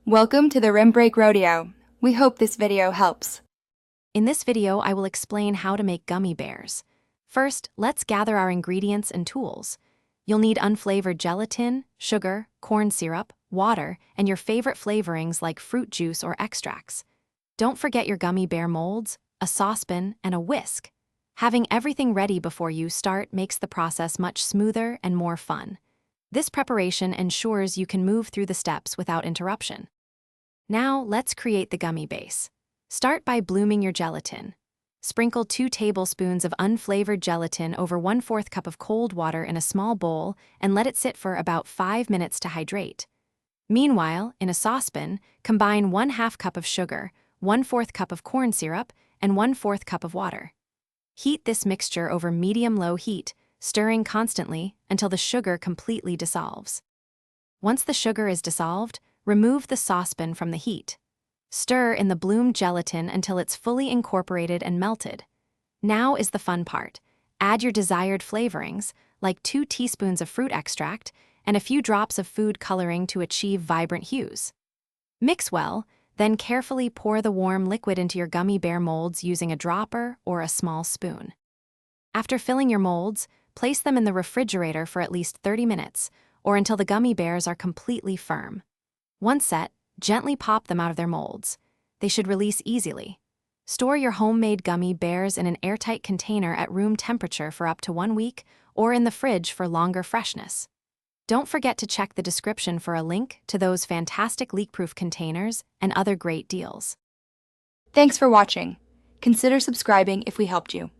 Welcome to the Rim Break Rodeo. We hope this video helps. In this video, I will explain how to make gummy bears. First, let's gather our ingredients and tools. You'll need unflavored gelatin, sugar, corn syrup, water, and your favorite flavorings like fruit juice or extracts. Don't forget your gummy bear molds, a saucepan, and a whisk. Having everything ready before you start makes the process much smoother and more fun. This preparation ensures you can move through the steps without interruption. Now, let's create the gummy base. Start by blooming your gelatin. Sprinkle 2 tablespoons of unflavored gelatin over 1/4 cup of cold water in a small bowl and let it sit for about 5 minutes to hydrate. Meanwhile, in a saucepan, combine 1/2 cup of sugar, 1/4 cup of corn syrup, and 1/4 cup of water. Heat this mixture over medium-low heat, stirring constantly until the sugar completely dissolves. Once the sugar is dissolved, remove the saucepan from the heat. Stir in the bloomed gelatin until it's fully incorporated and melted. Now is the fun part. Add your desired flavorings, like 2 teaspoons of fruit extract and a few drops of food coloring to achieve vibrant hues. Mix well, then carefully pour the warm liquid into your gummy bear molds using a dropper or a small spoon. After filling your molds, place them in the refrigerator for at least 30 minutes, or until the gummy bears are completely firm. Once set, gently pop them out of their molds. They should release easily. Store your homemade gummy bears in an airtight container at room temperature for up to 1 week or in the fridge for longer freshness. Don't forget to check the description for a link to those fantastic leak-proof containers and other great deals. Thanks for watching. Consider subscribing if we helped you.